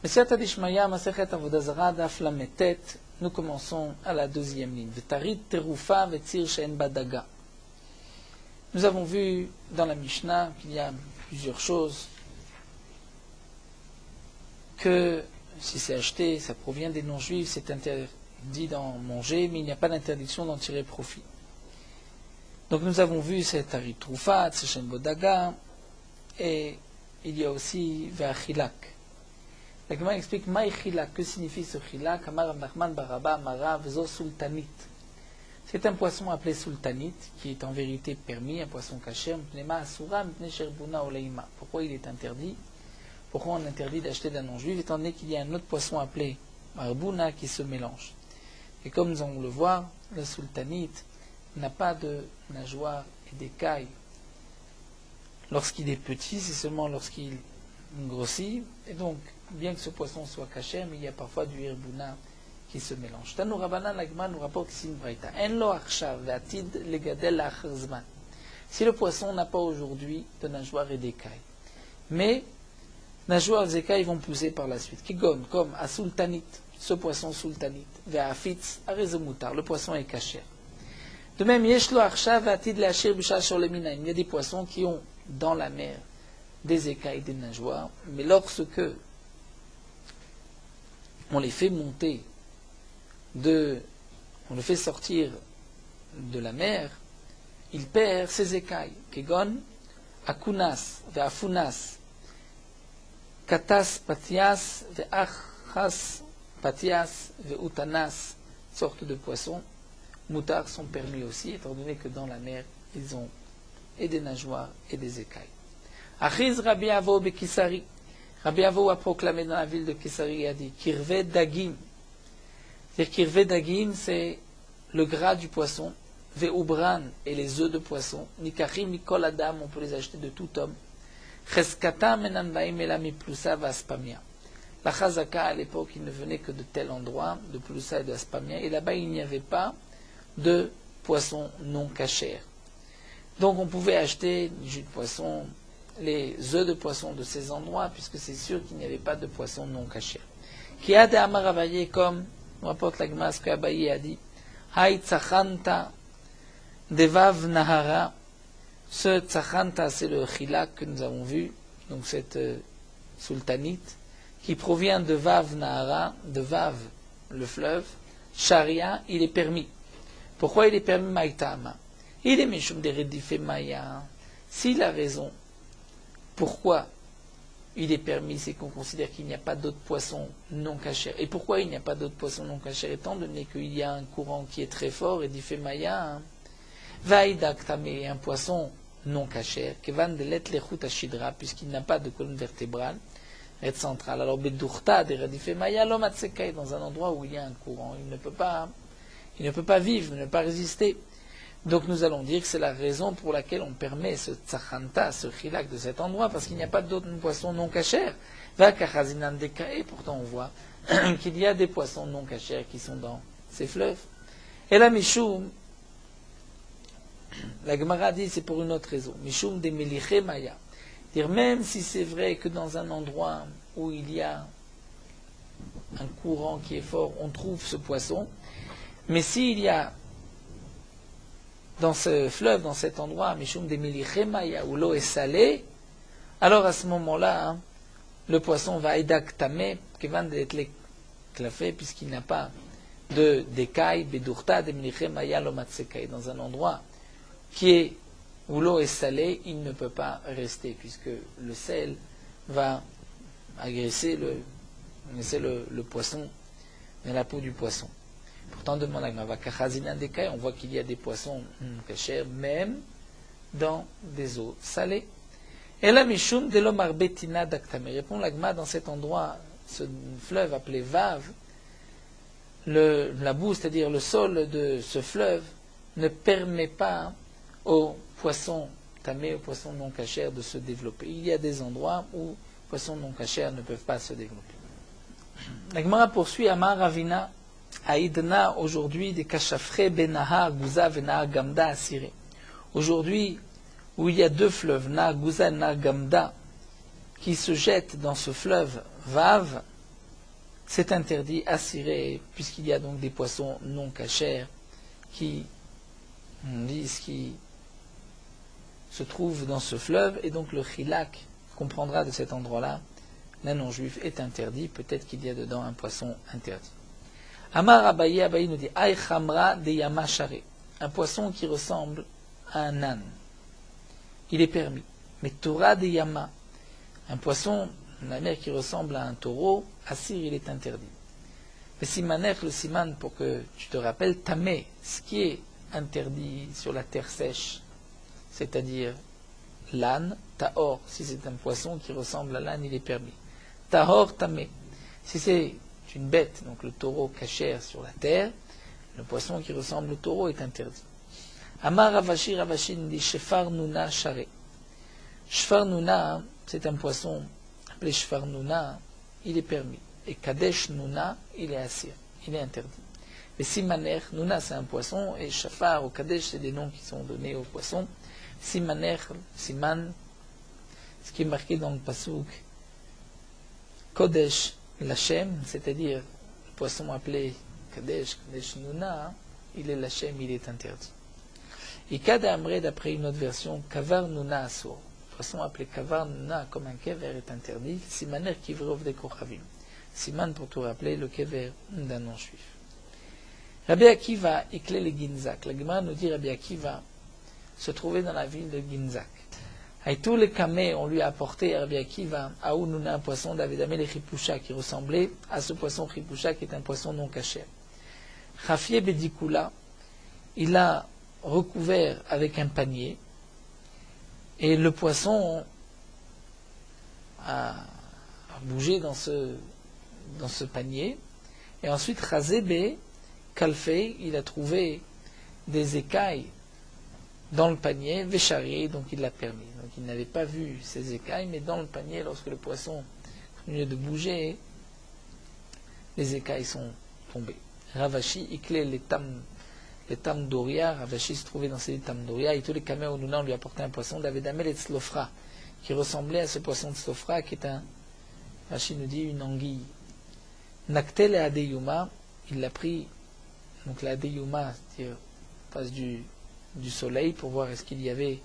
Mesiata Dishmaya, Masechet Avodah Zara, Daf Lametet, nous commençons à la deuxième ligne. Vetarit Terufa Vetzir She'en Badaga. Nous avons vu dans la Mishnah qu'il y a plusieurs choses, que si c'est acheté, ça provient des non-juifs, c'est interdit d'en manger, mais il n'y a pas d'interdiction d'en tirer profit. Donc nous avons vu cette Tarit Terufa, She'en Badaga, et il y a aussi Ve'achilak. La Gemara explique Maïchilak, que signifie ce chilak? Amar Nachman Baraba Mara Vezo Sultanit. C'est un poisson appelé sultanite, qui est en vérité permis, un poisson caché. Pourquoi il est interdit? Pourquoi on interdit d'acheter d'un non-juif, étant donné qu'il y a un autre poisson appelé Marbouna qui se mélange. Et comme nous allons le voir, le sultanite n'a pas de nageoires et d'écailles. Lorsqu'il est petit, c'est seulement lorsqu'il grossit, et donc, bien que ce poisson soit caché, mais il y a parfois du hirbouna qui se mélange. Tanu Rabbanan Lagman nous rapporte ici une braïta. En lo achshav ve'atid legadel la'achar zman. Si le poisson n'a pas aujourd'hui de nageoires et d'écailles, mais nageoires et écailles vont pousser par la suite. Kigon, comme à sultanit, ce poisson sultanite, ve'afitz arezemutar, le poisson est caché. De même, yesh lo achshav ve'atid le'ashir b'shah shor leminaim. Il y a des poissons qui ont dans la mer des écailles, des nageoires, mais lorsque on les fait monter, on le fait sortir de la mer, il perd ses écailles. Kegon, akunas, ve'afunas, katas patias, ve'achas patias, ve'utanas, sortes de poissons, moutards sont permis aussi, étant donné que dans la mer, ils ont et des nageoires et des écailles. Achiz Rabbi Avo Bekisari. Rabbi Avo a proclamé dans la ville de Kisari et a dit Kirve Dagim. C'est-à-dire Kirve Dagim, c'est le gras du poisson, Ve'ubran et les œufs de poisson, Nikachim Mikol Adam, on peut les acheter de tout homme. Cheskata Menan Baim Elami Plusa Vaspamia. La Chazaka à l'époque, il ne venait que de tel endroit, de Plusa et de Aspamia, et là-bas il n'y avait pas de poisson non cachère. Donc on pouvait acheter du jus de poisson, les œufs de poisson de ces endroits, puisque c'est sûr qu'il n'y avait pas de poisson non caché. Qui a des Amar Abaye, comme rapporte la Gemara, ce qu'Abaye a dit, Hay Tzachanta Devav Nahara. Ce Tzachanta, c'est le chilak que nous avons vu, donc cette sultanite, qui provient de Vav Nahara, de Vav, le fleuve. Sharia, il est permis. Pourquoi il est permis Maïtama? Il est Meshum de Redifé Maya. S'il a raison, pourquoi il est permis, c'est qu'on considère qu'il n'y a pas d'autres poissons non cachers. Et pourquoi il n'y a pas d'autres poissons non cachers? Étant donné qu'il y a un courant qui est très fort, et d'Ifé Maya, Vaïdak Tamé, un poisson non cacher, Kevan de l'et lechut ashidra, puisqu'il n'a pas de colonne vertébrale, et centrale. Alors, Bedurta de Redifé Maya, l'homme atsekai, dans un endroit où il y a un courant, il ne peut pas vivre, il ne peut pas résister. Donc nous allons dire que c'est la raison pour laquelle on permet ce tzachanta, ce chilak de cet endroit, parce qu'il n'y a pas d'autres poissons non cachers. Et pourtant on voit qu'il y a des poissons non cachers qui sont dans ces fleuves. Et là, Mishum, la Gemara dit c'est pour une autre raison. Mishum de Meliché Maya. Dire même si c'est vrai que dans un endroit où il y a un courant qui est fort, on trouve ce poisson, mais s'il y a dans ce fleuve, dans cet endroit, Mishum de Milichemaya, où l'eau est salée, alors à ce moment-là, le poisson va edak tamé, kevan de etle klafé, puisqu'il n'a pas d'écailles, bedurta de Milichemaya lomatsekai. Dans un endroit où l'eau est salée, il ne peut pas rester, puisque le sel va agresser le poisson, et la peau du poisson. Pourtant, demande à on voit qu'il y a des poissons cachers, même dans des eaux salées. Et là, Mishum de l'Omar Betina d'Aktame. Répond l'Agma, dans cet endroit, ce fleuve appelé Vav, la boue, c'est-à-dire le sol de ce fleuve, ne permet pas aux poissons tamés, aux poissons non cachers de se développer. Il y a des endroits où les poissons non cachers ne peuvent pas se développer. L'Agma poursuit Amar Ravina. Aïdna aujourd'hui des Kachafre Benaha Gouza Venaha Gamda Asiré. Aujourd'hui, où il y a deux fleuves, Nahar Gouza et Nahar Gamda, qui se jettent dans ce fleuve Vav, c'est interdit à cirer, puisqu'il y a donc des poissons non cachers qui se trouvent dans ce fleuve, et donc le chilak comprendra de cet endroit-là, l'un non-juif est interdit, peut-être qu'il y a dedans un poisson interdit. Amar Abaye, Abaye nous dit, Aï Chamra de Yama Share, un poisson qui ressemble à un âne. Il est permis. Mais Torah de Yama, un poisson de la mer qui ressemble à un taureau, assir, il est interdit. Le simaner, le siman, pour que tu te rappelles, tamé, ce qui est interdit sur la terre sèche, c'est-à-dire l'âne, tahor, si c'est un poisson qui ressemble à l'âne, il est permis. Tahor, tamé, si c'est une bête, donc le taureau cachère sur la terre, le poisson qui ressemble au taureau est interdit. Amar Ravashi, Ravashi dit Shefar Nuna Share. Shefar Nuna, c'est un poisson appelé Shefar Nuna, il est permis. Et Kadesh Nuna, il est assir, il est interdit. Mais Simaner, Nuna c'est un poisson, et Shafar ou Kadesh c'est des noms qui sont donnés aux poissons. Simaner, Siman, ce qui est marqué dans le Pasuk, Kodesh Lachem, c'est-à-dire le poisson appelé Kadesh, Kadesh Nuna, il est Lachem, il est interdit. Et Kada Amre, d'après une autre version, Kavar Nuna Asur, le poisson appelé Kavar Nuna comme un kever est interdit, Simaner Kivrov de Kochavim. Siman pour tout rappeler, le kever d'un non-juif. Rabbi Akiva, Ikle le Ginzak. La Gemara nous dit Rabbi Akiva se trouvait dans la ville de Ginzak. Aïtou le Kameh, on lui a apporté à Rabbi Akiva, Aoununa, un poisson d'Avedamé le Chipusha, qui ressemblait à ce poisson Chipusha qui est un poisson non caché. Chafie Bedikula, il a recouvert avec un panier, et le poisson a bougé dans ce panier, et ensuite Chazebe, Kalfei, il a trouvé des écailles dans le panier, Vécharié, donc il l'a permis. Donc il n'avait pas vu ces écailles, mais dans le panier, lorsque le poisson continue de bouger, les écailles sont tombées. Ravashi, Ikle, les tam Doria, Ravashi se trouvait dans ces tam Doria, et tous les Kameh Onuna, on lui apportait un poisson d'Avedamel et Tzlofra, qui ressemblait à ce poisson de Tzlofra, qui est Ravashi nous dit, une anguille. Naktel et Adeyuma, il l'a pris, donc la Adeyuma, c'est-à-dire face du soleil pour voir est-ce qu'il y avait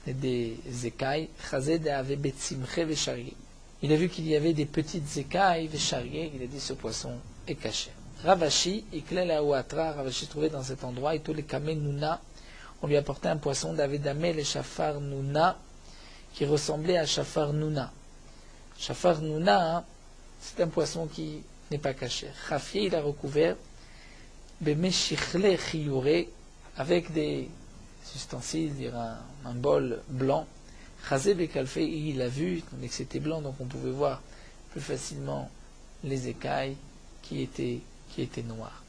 des écailles. Il a vu qu'il y avait des petites écailles, il a dit ce poisson est caché. Ravashi, Ravashi trouvait dans cet endroit, et tous les Kameh Nuna, on lui apportait un poisson d'Avedamel et Shafar Nuna, qui ressemblait à Shafar Nuna. Shafar Nuna, c'est un poisson qui n'est pas caché. Chafie, il a recouvert Bemeshichle Chiyure, avec des ustensiles, un bol blanc. Chazé Bekalfe, il a vu, mais que c'était blanc, donc on pouvait voir plus facilement les écailles qui étaient noires.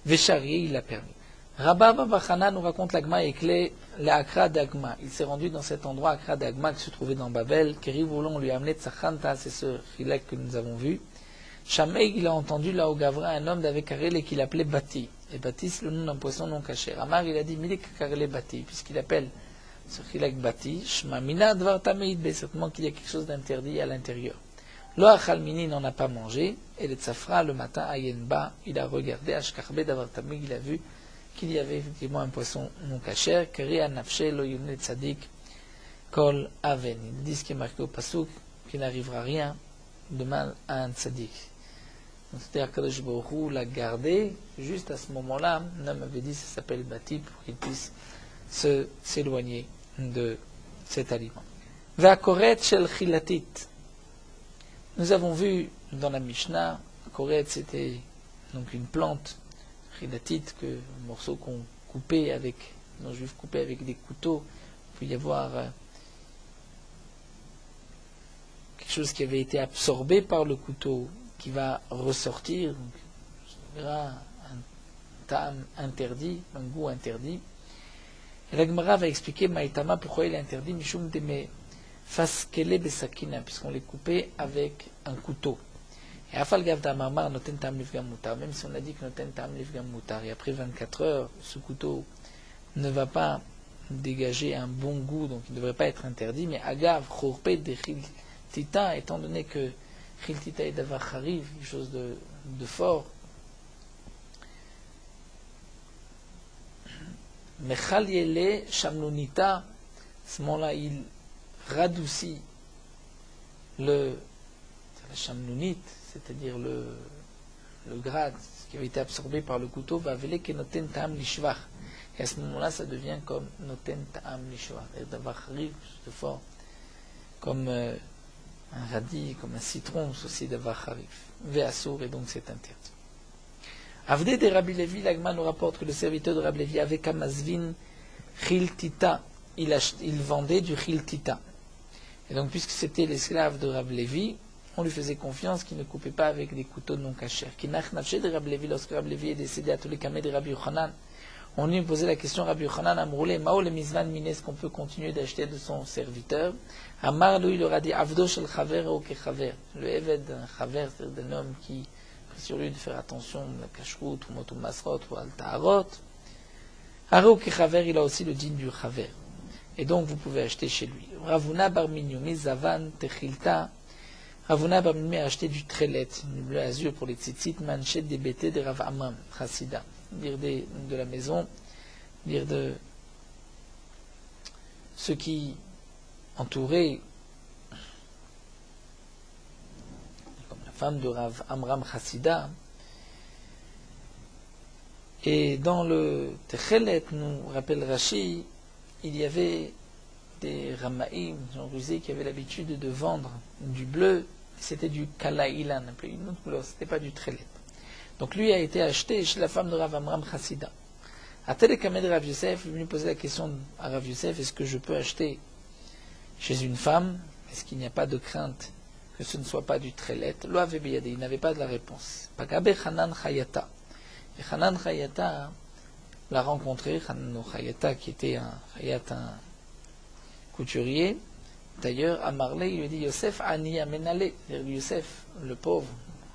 Vécharié, il l'a permis. Rabba Babachana nous raconte l'Agma et clé, l'Akra d'Agma. Il s'est rendu dans cet endroit, Akra d'Agma, qui se trouvait dans Babel. Kerivoulon lui a amené Tsachanta, c'est ce Chilek que nous avons vu. Shamei, il a entendu là au Gavra un homme d'avec Karel et qu'il appelait Bati. Et Bati, c'est le nom d'un poisson non caché. Amar, il a dit Milik Karel Bati, puisqu'il appelle ce Chilek Bati. Shma Mina Dvar Tameid, certainement qu'il y a quelque chose d'interdit à l'intérieur. Lo Achalmini n'en a pas mangé, et le Tzafra, le matin, à Yenba, il a regardé, Ashkarbe Davar Tameid, il a vu qu'il y avait effectivement un poisson non caché, Keri Anafshe Lo Yumne Tzadik Kol Aven. Ils disent qu'il est marqué au Pasuk qu'il n'arrivera rien de mal à un Tzadik. C'est-à-dire que Kadosh Baruch Hu l'a gardé, juste à ce moment-là, l'homme avait dit, ça s'appelle Bati, pour qu'il puisse s'éloigner de cet aliment. Ve'akoret shel chilatit. Nous avons vu dans la Mishnah, akoret c'était donc une plante, chilatit, un morceau qu'on coupait avec, nos juifs coupaient avec des couteaux, il peut y avoir quelque chose qui avait été absorbé par le couteau, qui va ressortir, donc il y aura un tam interdit, un goût interdit. Et la Gemara va expliquer Maïtama pourquoi il est interdit, Mishum Deme Faskele Besakina, puisqu'on les coupait avec un couteau. Et Afal Gavda Marmar Noten Tam Livgam Mutar, même si on a dit que Noten Tam Livgam Mutar, et après 24 heures, ce couteau ne va pas dégager un bon goût, donc il ne devrait pas être interdit, mais Agav, Chorpe, Dechil, Tita, étant donné que Khiltita et Davar Khariv, quelque chose de fort. Mechal Yele Shamnunita, à ce moment-là, il radoucit la Shamnunit, c'est-à-dire le grade, ce qui avait été absorbé par le couteau, va vele ke noten ta'am lishvach. Et à ce moment-là, ça devient comme noten ta'am lishvach, et Davar Khariv, de fort, comme un radis, comme un citron, aussi Davar Khariv. Ve'asur, et donc c'est interdit. Avdé de Rabbi Levi, l'Agma nous rapporte que le serviteur de Rabbi Levi avec Amazvin Khiltita, il vendait du Khiltita. Et donc, puisque c'était l'esclave de Rabbi Levi, on lui faisait confiance qu'il ne coupait pas avec des couteaux non cachers. Kinach nafshe de Rabbi Levi, lorsque Rabbi Levi est décédé à tous les camés de Rabbi Yochanan, on lui posait la question, Rabbi Yochanan a mourlé, Mao le Mizvan Mine, est-ce qu'on peut continuer d'acheter de son serviteur? Amar, lui, il leur a dit, Avdo shel Chaver ou Kechaver. Le Eved d'un Chaver, c'est-à-dire d'un homme qui sur lui de faire attention à la kashrut, ou motu masrot, ou al taharot. Areo kechaver, il a aussi le din du chaver. Et donc vous pouvez acheter chez lui. Ravuna bar minyomi zavan techilta. Ravuna bar minyomi a acheté du trelet, du bleu azur pour les tzitzit, manchet des bétés de Rav Amram, chassida. Dire de la maison, dire de ceux qui entouraient femme de Rav Amram Chassida. Et dans le Techelet, nous rappelle Rashi, il y avait des Ramaïm, gens rusés, qui avaient l'habitude de vendre du bleu, c'était du Kalaïlan, appelé une autre couleur, c'était pas du Techelet. Donc lui a été acheté chez la femme de Rav Amram Chassida. À Télékamé de Rav Yosef, il est venu poser la question à Rav Yosef, est-ce que je peux acheter chez une femme? Est-ce qu'il n'y a pas de crainte que ce ne soit pas du trelet? Il n'avait pas de la réponse. Pagabe Hanan Chayata. Et Hanan Chayata l'a rencontré, Hanan Chayata qui était un couturier. D'ailleurs, à Marley, il lui dit Yosef Aniya Menale, Yosef, le pauvre,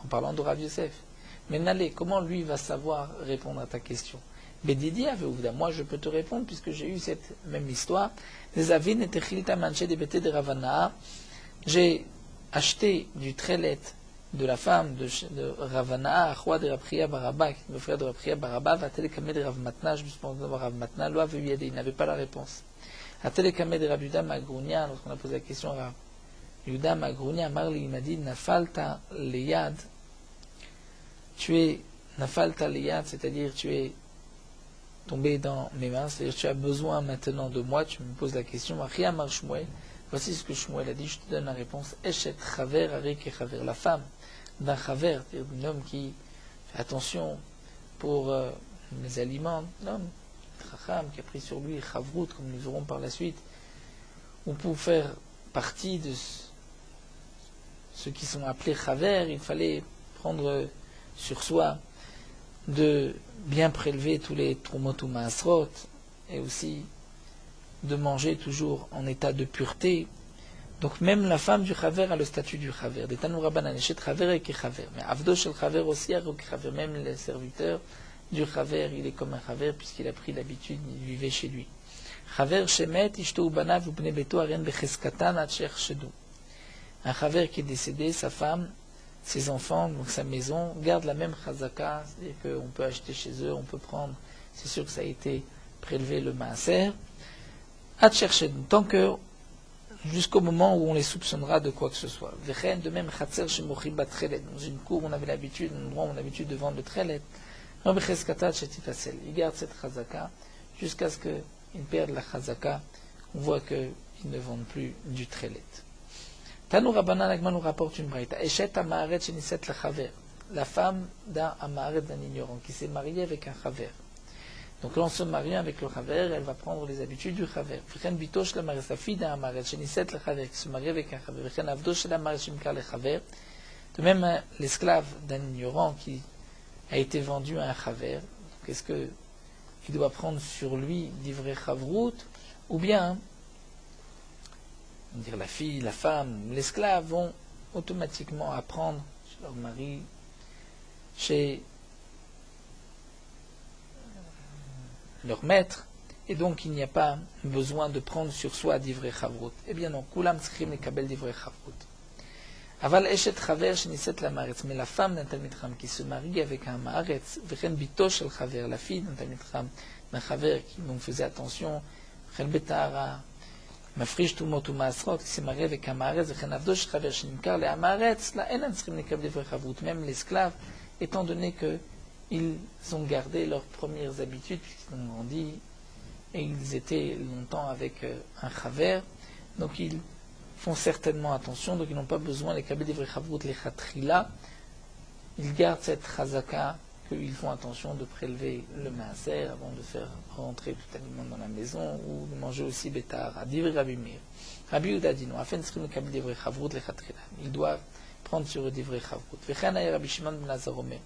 en parlant de Rav Yosef. Menale, comment lui va savoir répondre à ta question? Bedidi avait ouvert. Moi, je peux te répondre puisque j'ai eu cette même histoire. Les avines étaient chilta manché des bêtés de Ravana. J'ai acheté du trelet de la femme de Ravana, roi de Rapria Baraba, qui est le frère de Rapria Baraba, va télécamer de Rav Matna, justement de Rav Matna, loi veut lui aider, il n'avait pas la réponse. A télécamer de Rav Yuda Magrounia, lorsqu'on a posé la question à Rav Yuda Magrounia, Marli, il m'a dit, Nafalta Leyad, Nafalta Leyad, c'est-à-dire tu es tombé dans mes mains, c'est-à-dire tu as besoin maintenant de moi, tu me poses la question, Achia Mar Shmuel, voici ce que Shmuel a dit, je te donne la réponse. Eshet Chaver Arik et Chaver, la femme d'un Chaver, c'est-à-dire d'un homme qui fait attention pour les aliments, l'homme, Chacham, qui a pris sur lui Chavrut, comme nous verrons par la suite, ou pour faire partie de ceux qui sont appelés Chaver, il fallait prendre sur soi de bien prélever tous les Trumot ou Maasrot, et aussi de manger toujours en état de pureté. Donc même la femme du Chaver a le statut du Chaver. Des Tanour Rabbanan, Eshet Chaver et Kechaver. Mais Avdo shel Chaver aussi a Kechaver. Même le serviteur du Chaver, il est comme un Chaver puisqu'il a pris l'habitude, il vivait chez lui. Chaver Shemet, Ishto Ubanav, Ubne Beto, Aren Becheskatan, Atcher Shedou. Un Chaver qui est décédé, sa femme, ses enfants, donc sa maison, gardent la même Chazaka, c'est-à-dire qu'on peut acheter chez eux, on peut prendre, c'est sûr que ça a été prélevé le Maaser. À chercher, tant que jusqu'au moment où on les soupçonnera de quoi que ce soit. De même, dans une cour, on avait l'habitude, un endroit où on a l'habitude de vendre le trelet. Il garde cette chazaka jusqu'à ce qu'ils perdent la chazaka. On voit qu'ils ne vendent plus du trelet. Tanou Rabbanan Agman nous rapporte une braïta. Eshet amaret sheniset lechaver. La femme d'un amaret, d'un ignorant, qui s'est mariée avec un chaver. Donc là, en se mariant avec le Chaver, elle va prendre les habitudes du Chaver. Sa fille d'un Amaret, Sheniset le Chaver, qui se marie avec un Chaver. De même, l'esclave d'un ignorant qui a été vendu à un Chaver, est-ce qu'il doit prendre sur lui d'ivrei Chavrut, ou bien, dire la fille, la femme, l'esclave vont automatiquement apprendre chez leur mari, chez leur maître, et donc il n'y a pas besoin de prendre sur soi d'ivrei chavrut. Eh bien non, kulam tzrichim lekabel d'ivrei chavrut. Aval eshet chaver sheniset la maaretz. Mais la femme d'un Talmid Chacham qui se marie avec un maaretz, v'chen bito shel chaver, la fille d'un Talmid Chacham, d'un chaver qui donc faisait attention, chel betahara, mafrish tumot umaasrot, qui s'est marié avec un maaretz, v'chen avdo shel chaver shenimkar le maaretz, la enan tzrim nekab divrei chavut. Même l'esclave, étant donné que ils ont gardé leurs premières habitudes, puisqu'ils ont grandi, et ils étaient longtemps avec un chaver, donc ils font certainement attention, donc ils n'ont pas besoin, les kabel divrei chavut, les chatrila, ils gardent cette chazaka, qu'ils font attention de prélever le maaser avant de faire rentrer tout aliment dans la maison, ou de manger aussi betahara. Divrei Rabbi Meir. Rabbi Yehuda dit non, afen tzrim le kabel divrei chavut, les chatrila. Ils doivent prendre sur eux divrei chavut. V'chen aya Rabbi Shimon ben Lazar omer.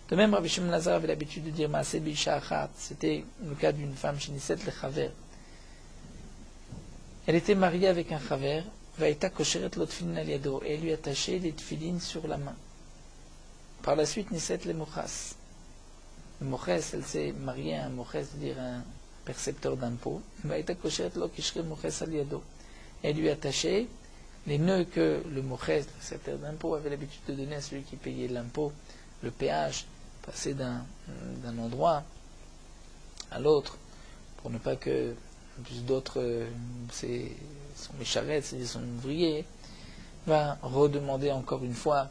De même, Rabbi Shimon ben Lazar avait l'habitude de dire Maaseh b'isha achat. C'était le cas d'une femme sheniset le chaver. Elle était mariée avec un chaver, va'ita kosheret lo tfilin al yado, et elle lui attachait des tfilin sur la main. Par la suite, niset le mochas. Le moches, elle s'est mariée à un moches, c'est-à-dire un percepteur d'impôts. Va'ita kosheret lo kishre moches al yado. Elle lui attachait les nœuds que le moches, le percepteur d'impôts, avait l'habitude de donner à celui qui payait l'impôt, le péage, passer d'un endroit à l'autre, pour ne pas que plus d'autres, son mécharette, c'est-à-dire son ouvrier, va redemander encore une fois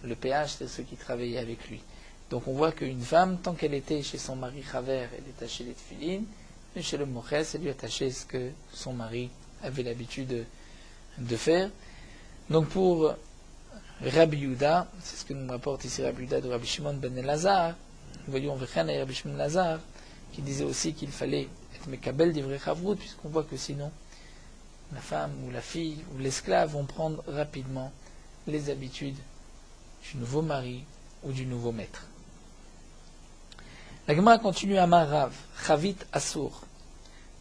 le péage, c'est ceux qui travaillaient avec lui. Donc on voit qu'une femme, tant qu'elle était chez son mari chaver, elle attachait les tefilines, mais chez le moches, elle lui attachait ce que son mari avait l'habitude de faire. Donc pour Rabbi Yehuda, c'est ce que nous rapporte ici Rabbi Yehuda de Rabbi Shimon ben Elazar, nous voyons V'chen et Rabbi Shimon ben Elazar, qui disait aussi qu'il fallait être mekabel divrei chavut, puisqu'on voit que sinon la femme ou la fille ou l'esclave vont prendre rapidement les habitudes du nouveau mari ou du nouveau maître. La Gemara continue à Marav, Chavit Asur,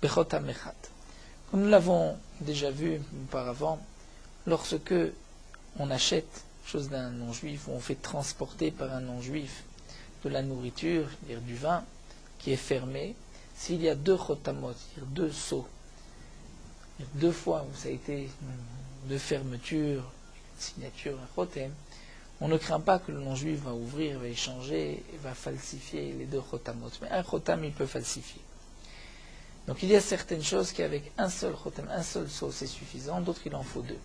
Bechot Amechat. Comme nous l'avons déjà vu auparavant, lorsque on achète chose d'un non-juif, ou on fait transporter par un non-juif de la nourriture, c'est-à-dire du vin, qui est fermé, s'il y a 2 chotamot, c'est-à-dire 2 seaux, 2 fois où ça a été de fermeture, signature, un chotem, on ne craint pas que le non-juif va ouvrir, va échanger et va falsifier les 2 chotamot. Mais un chotam, il peut falsifier. Donc il y a certaines choses qui avec un seul chotam, un seul seau, c'est suffisant, d'autres il en faut 2.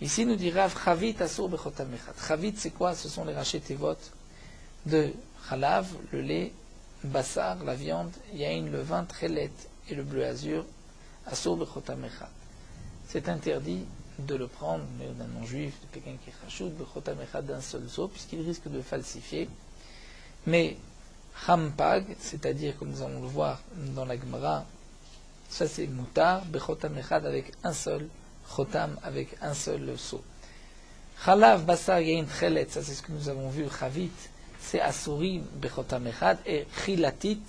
Ici, nous dit Rav, Chavit Asur Bechotam Echat. Chavit, c'est quoi? Ce sont les rachets tevot de Chalav, le lait, Bassar, la viande, Yain, le vin, Trelet et le bleu azur, Asur Bechotam Echat. C'est interdit de le prendre, mais d'un non-juif, de quelqu'un qui est Chachoud, Bechotam Echat, d'un seul seau, puisqu'il risque de falsifier. Mais Champag, c'est-à-dire, comme nous allons le voir dans la Gemara, ça c'est Moutar, Bechotam Echat avec un seul chotam avec un seul seau. Chalav, Bassar, Yain, Trelet, ça c'est ce que nous avons vu, Chavit, c'est Asurim, Bechotam Echad, et Chilatit.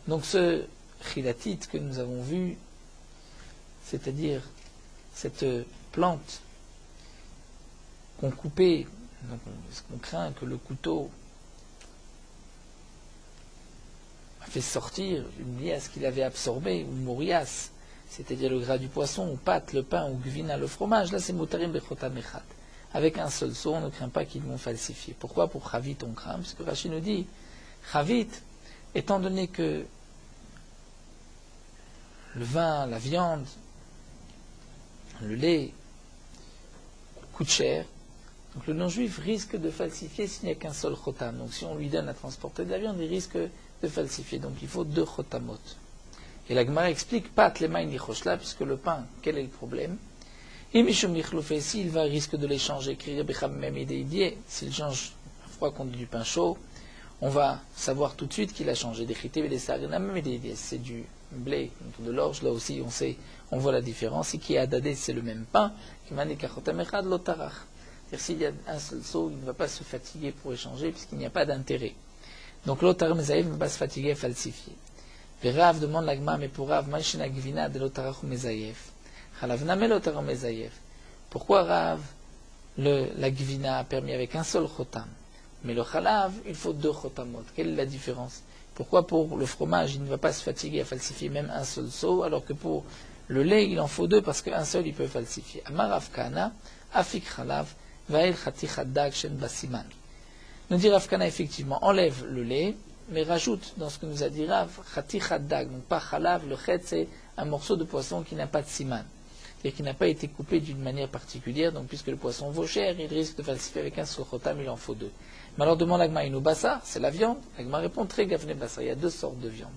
Donc ce Chilatit que nous avons vu, c'est-à-dire cette plante qu'on coupait, donc on craint que le couteau a fait sortir une liasse qu'il avait absorbée, ou morias, c'est-à-dire le gras du poisson, ou pâte, le pain, ou gvina, le fromage, là c'est motarim bechotam echad. Avec un seul seau, on ne craint pas qu'ils vont falsifier. Pourquoi pour Chavit on craint? Parce que Rashi nous dit, Chavit, étant donné que le vin, la viande, le lait coûte cher, donc le non-juif risque de falsifier s'il n'y a qu'un seul chotam. Donc si on lui donne à transporter de la viande, il risque de falsifier. Donc il faut 2 chotamot. Et la Gemara explique, Pat lemain nichoshla, puisque le pain, quel est le problème? Et Mishum nichloufé, s'il va, risque de l'échanger, s'il change le froid contre du pain chaud, on va savoir tout de suite qu'il a changé. C'est du blé, de l'orge, là aussi on sait, on voit la différence. Et qui est adadé, c'est le même pain. C'est-à-dire s'il y a un seul seau, il ne va pas se fatiguer pour échanger, puisqu'il n'y a pas d'intérêt. Donc l'otar mezaïf ne va pas se fatiguer à falsifier. Et Rav demande la Gemara, mais pour Rav, Maïshina Gvina de l'otarach mezaïf. Pourquoi Rav, la Gvina a permis avec un seul chotam, mais le Chalav, il faut 2 chotamot? Quelle est la différence? Pourquoi pour le fromage, il ne va pas se fatiguer à falsifier même un seul seau, alors que pour Le lait, il en faut deux parce qu'un seul, il peut falsifier. Amar Rav Kahana, afik chalav, va'el chati chaddag shen basiman. Nous dit Rav Kahana, effectivement, enlève le lait, mais rajoute dans ce que nous a dit Rav, chati chaddag, donc pas chalav, le chet, c'est un morceau de poisson qui n'a pas de siman. C'est-à-dire qui n'a pas été coupé d'une manière particulière, donc puisque le poisson vaut cher, il risque de falsifier avec un sochotam, il en faut deux. Mais alors demande l'agma inou bassar, c'est la viande. L'agma répond très gavne bassar, il y a deux sortes de viande.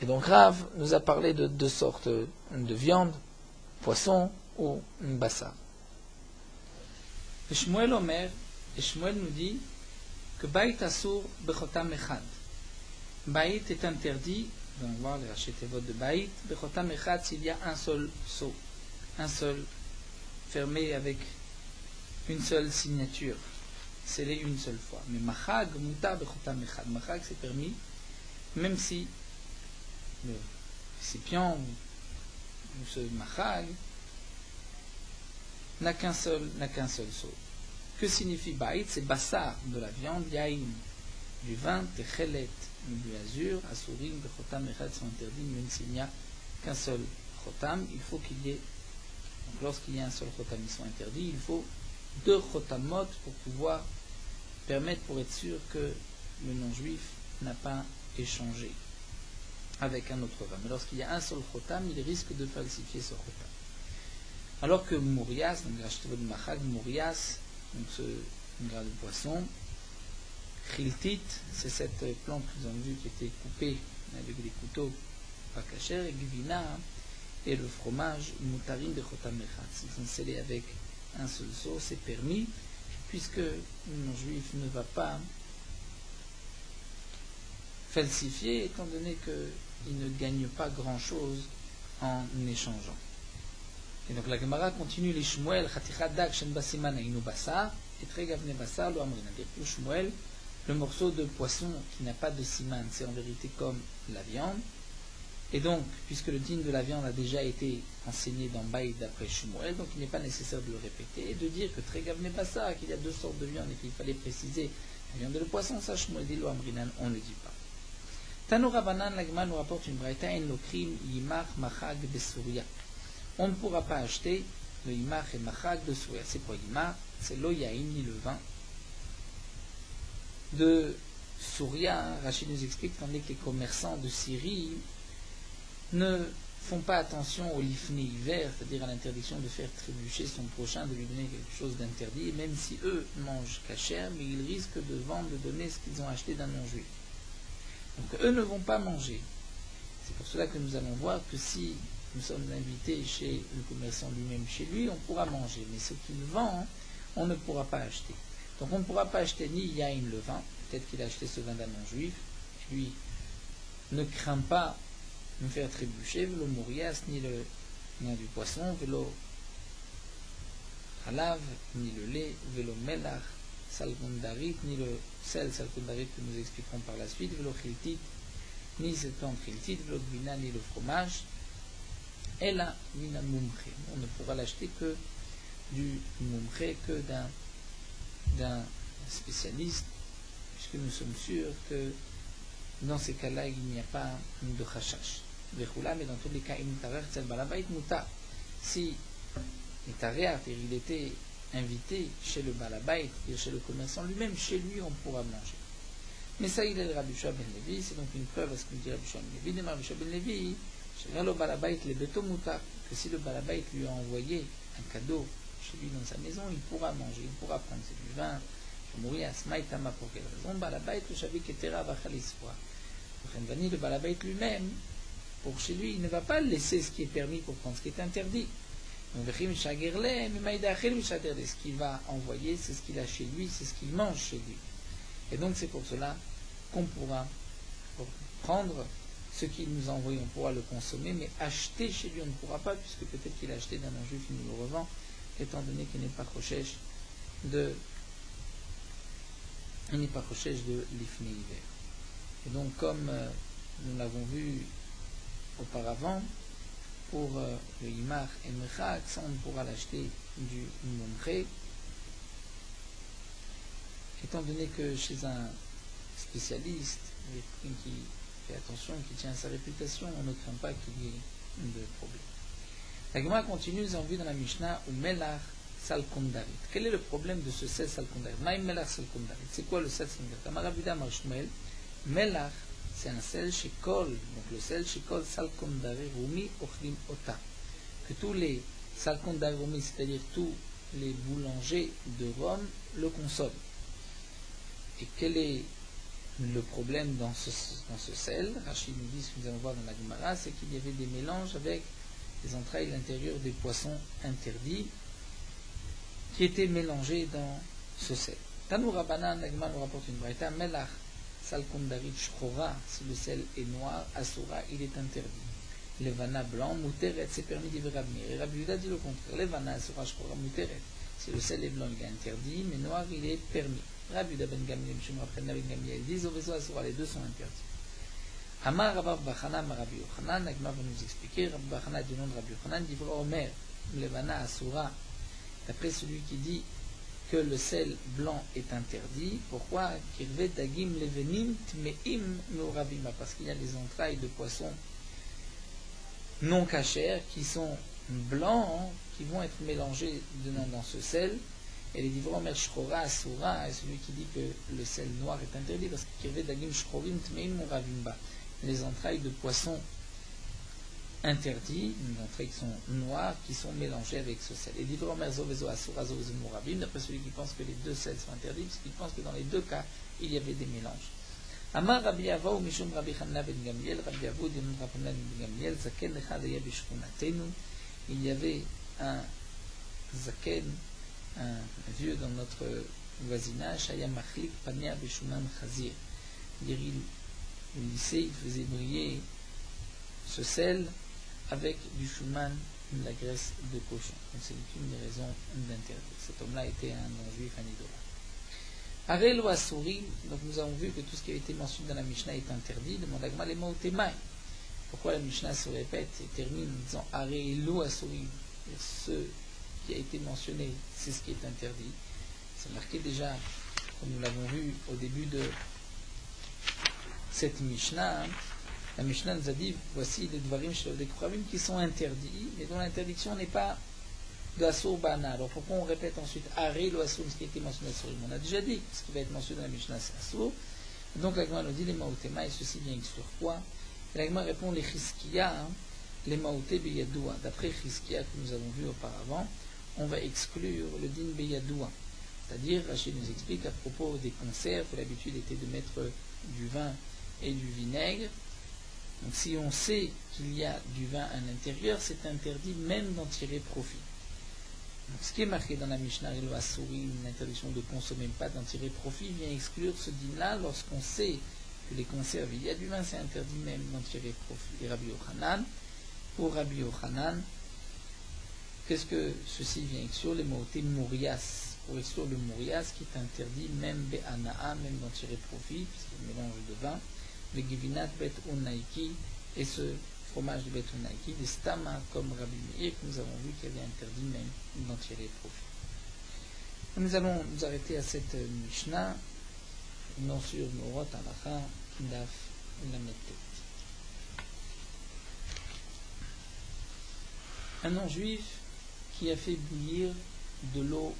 Et donc Rav nous a parlé de deux sortes de viande, poisson ou bassar. Et Shmuel Omer, et Shmuel nous dit que Baït Asur Bechotam Echad. Baït est interdit, on va voir les rachetevot de Baït, Bechotam Echad s'il y a un seul seau, un seul, fermé avec une seule signature, scellé une seule fois. Mais Machag, Muta Bechotam Echad. Machag c'est permis, même si le récipient ou ce Machag n'a qu'un seul seau. Que signifie Baït? C'est bassar de la viande, yaïn du vin, techelet du azur, asurim, bechotam echad sont interdits, même s'il n'y a qu'un seul chotam, il faut qu'il y ait, donc lorsqu'il y a un seul chotam, ils sont interdits, il faut deux chotamot pour pouvoir permettre, pour être sûr que le non-juif n'a pas échangé avec un autre vin. Mais lorsqu'il y a un seul chotam, il risque de falsifier ce chotam. Alors que Mourias, donc l'achetevot de Machag, Mourias, donc ce gras de poisson, Chiltit, c'est cette plante que nous avons vue qui était coupée avec des couteaux pas cachers, et Gvina, et le fromage, Mutarim de Chotam Echad. S'ils sont scellés avec un seul seau, c'est permis, puisque le non-juif ne va pas falsifier, étant donné qu'il ne gagne pas grand-chose en échangeant. Et donc la Gemara continue les Shmuel, Chatichad Dag Shen Basiman Ainu Bassar, et Très Gavne Bassar, lo Amrin. Le Shmuel, le morceau de poisson qui n'a pas de siman, c'est en vérité comme la viande. Et donc, puisque le din de la viande a déjà été enseigné dans Baïd d'après Shmuel, donc il n'est pas nécessaire de le répéter, et de dire que Très Gavne Bassar, qu'il y a deux sortes de viande et qu'il fallait préciser la viande et le poisson, ça Shmuel dit lo Amrinan, on ne le dit pas. Tanu Rabanan, la Gemara nous rapporte une braïta, en lokrim yimach machag besuria. On ne pourra pas acheter le Yimach et Machag de Souria. C'est quoi Yimach? C'est l'eau yaïn ni le vin de Souria. Rachid nous explique tandis que les commerçants de Syrie ne font pas attention au lifné hiver, c'est-à-dire à l'interdiction de faire trébucher son prochain, de lui donner quelque chose d'interdit, même si eux mangent cachère, mais ils risquent de vendre, de donner ce qu'ils ont acheté d'un non-juif. Donc eux ne vont pas manger. C'est pour cela que nous allons voir que si nous sommes invités chez le commerçant lui-même, chez lui, on pourra manger. Mais ce qu'il vend, on ne pourra pas acheter. Donc on ne pourra pas acheter ni yaïn le vin, peut-être qu'il a acheté ce vin d'un non-juif, et lui ne craint pas de me faire trébucher, vélo mourias, ni le vin du poisson, vélo halav, ni le lait, vélo melach, salgondarit, ni le sel salgondarit que nous expliquerons par la suite, vélo chiltit, ni cette plante chiltit, vélo gvina, ni le fromage. Et là, mina mumche. On ne pourra l'acheter que du mumche, que d'un spécialiste, puisque nous sommes sûrs que dans ces cas-là, il n'y a pas de chashash. Mais dans tous les cas, si il était invité chez le balabait, chez le commerçant lui-même, chez lui, on pourra manger. Mais ça, il est le Rabbi Shua ben Levi, c'est donc une preuve à ce que dit Rabbi Shua ben Levi. Rabbi Shua ben Levi, que si le balabait lui a envoyé un cadeau chez lui dans sa maison, il pourra manger, il pourra prendre du vin, mourir à Smaïtama pour quelle raison? Balabait le Shavik Etera Vachaliswa. Le balabait lui-même, pour chez lui, il ne va pas laisser ce qui est permis pour prendre ce qui est interdit. Donc, ce qu'il va envoyer, c'est ce qu'il a chez lui, c'est ce qu'il mange chez lui. Et donc c'est pour cela qu'on pourra prendre ce qu'il nous a envoyé, on pourra le consommer, mais acheter chez lui, on ne pourra pas, puisque peut-être qu'il a acheté d'un non-juif, il nous le revend, étant donné qu'il n'est pas chochesh de l'ifné hiver. Et donc, comme nous l'avons vu auparavant, pour le Yimach et Mechak, ça on pourra l'acheter du Mumche, étant donné que chez un spécialiste, qui fait attention, qui tient à sa réputation, on ne craint pas qu'il y ait de problème. La Gemara continue, nous avons vu dans la Mishnah, ou Melach Salkondarit. Quel est le problème de ce sel Salkondarit? Maïm Melach Salkondarit. C'est quoi le sel Salkondarit? Amarabuda Marshmuel, Melach, c'est un sel Shekol, donc le sel Shekol Salkondarit Rumi Ochlim Ota. Que tous les Salkondarit Rumi, c'est-à-dire tous les boulangers de Rome, le consomment. Et quel est le problème dans ce sel? Rachid nous dit, ce que nous allons voir dans la Gemara, c'est qu'il y avait des mélanges avec les entrailles, l'intérieur des poissons interdits qui étaient mélangés dans ce sel. Tanou Rabbanan, la Gemara nous rapporte une braïta, Melach Salkondarit Shchora, si le sel est noir, Asura, il est interdit. Levana blanc, Muteret, c'est permis d'y Rabbi. Et Rabbi Yuda dit le contraire, Levana Asura Shchora, Muteret. Si le sel est blanc, il est interdit, mais noir, il est permis. Rabbi Yuda ben Gamliel, Mishum Rabbeinu ben Gamliel, disent Ovezo Asura, les deux sont interdits. Amar Rabbi Bachana, Rabbi Yochanan, la Gemara va nous expliquer, Rabbi Bachana du nom de Rabbi Yochanan, dit Omer, Levana Asura, d'après celui qui dit que le sel blanc est interdit. Pourquoi? Kirvet dagim levenim tmeim meurabima, parce qu'il y a des entrailles de poissons non cachères qui sont blancs, qui vont être mélangés dans ce sel. Et les divrons mer shchora asura, est celui qui dit que le sel noir est interdit, parce que kirvet dagim shchorim tmeim meurabimba, les entrailles de poissons interdits, des entrailles qui sont noires, qui sont mélangées avec ce sel. Et divrons mer zovezo asura zovezo mourabim, d'après celui qui pense que les deux sels sont interdits, parce qu'il pense que dans les deux cas, il y avait des mélanges. Amar Rabbi Ava ou Mishum Rabbi Channa ben Gamliel, Rabbi Ava dit Rabbi Channa ben Gamliel, Zaken Echadaya bishkunatenu, il y avait un Zaken, un vieux dans notre voisinage, Shaya Machlik Pania Beshuman Chazir. Il lycée, il faisait briller ce sel avec du shuman, de la graisse de cochon. Donc c'est une des raisons d'interdire. Cet homme-là était un non-juif, un idolâtre. Arel ou Asuri, donc nous avons vu que tout ce qui a été mentionné dans la Mishnah est interdit. Demande Agma les mots Temai. Pourquoi la Mishnah se répète et termine en disant Arel ou Asuri? Ce qui a été mentionné, c'est ce qui est interdit. C'est marqué déjà, comme nous l'avons vu au début de cette Mishnah. La Mishnah nous a dit voici les dvarim des kouravim qui sont interdits, mais dont l'interdiction n'est pas de Asur Bana. Alors pourquoi on répète ensuite Arel ou Asur, ce qui a été mentionné Asur? On a déjà dit ce qui va être mentionné dans la Mishnah c'est Asur. Donc la Gemara nous dit les Maotema, et ceci vient sur quoi? Et la Gemara répond les Chizkiya, les Maoté Beyadoua. D'après Chizkiya que nous avons vu auparavant, on va exclure le din Beyadoua. C'est-à-dire, Rachid nous explique à propos des conserves, l'habitude était de mettre du vin et du vinaigre. Donc si on sait qu'il y a du vin à l'intérieur, c'est interdit même d'en tirer profit. Donc, ce qui est marqué dans la Mishnah Rilo Asuri, une interdiction de consommer, pas d'en tirer profit, vient exclure ce din-là lorsqu'on sait que les conserves, il y a du vin, c'est interdit même d'en tirer profit. Et Rabbi Yochanan, pour Rabbi Yochanan, qu'est-ce que ceci vient exclure? Les mots Mourias, pour exclure le Mourias qui est interdit même Be'ana'a, même d'en tirer profit, puisqu'il y a un mélange de vin. Le Givinat Bet Unaiki et ce fromage de Bet Unaiki, des Stama comme Rabbi Meir, que nous avons vu qu'il avait interdit même d'en tirer profit. Nous allons nous arrêter à cette Mishnah, non sur Morot Alacha Daf Lametet. Un non-juif qui a fait bouillir de l'eau.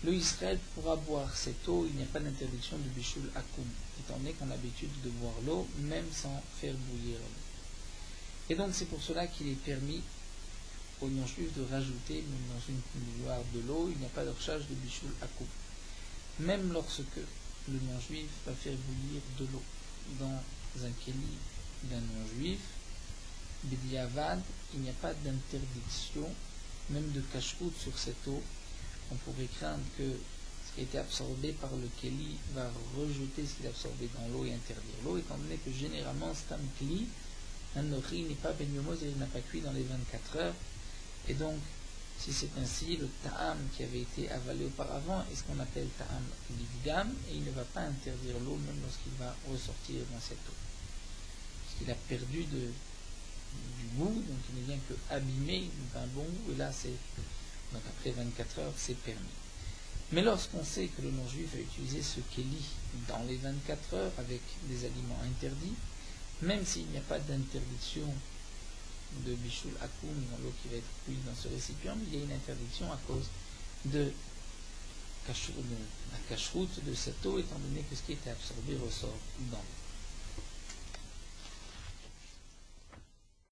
Le Israël pourra boire cette eau, il n'y a pas d'interdiction de Bishul Akoum, étant donné qu'on a l'habitude de boire l'eau, même sans faire bouillir l'eau. Et donc c'est pour cela qu'il est permis aux non-juifs de rajouter, même dans une bouilloire de l'eau, il n'y a pas de recharge de Bishul Akoum. Même lorsque le non-juif va faire bouillir de l'eau dans un kéli d'un non-juif, B'diavad, il n'y a pas d'interdiction, même de cacheroute sur cette eau. On pourrait craindre que ce qui a été absorbé par le Kéli va rejeter ce qu'il a absorbé dans l'eau et interdire l'eau, étant donné que généralement c'est un Kéli, un riz n'est pas benyomos et il n'a pas cuit dans les 24 heures. Et donc, si c'est ainsi, le ta'am qui avait été avalé auparavant est ce qu'on appelle ta'am livgam, et il ne va pas interdire l'eau même lorsqu'il va ressortir dans cette eau. Parce qu'il a perdu du goût, donc il ne vient que abîmer d'un bon goût, et là c'est. Donc après 24 heures, c'est permis. Mais lorsqu'on sait que le non-juif a utilisé ce kéli dans les 24 heures avec des aliments interdits, même s'il n'y a pas d'interdiction de bichoul akoum dans l'eau qui va être cuite dans ce récipient, il y a une interdiction à cause de la cacheroute de cette eau, étant donné que ce qui était absorbé ressort dans l'eau.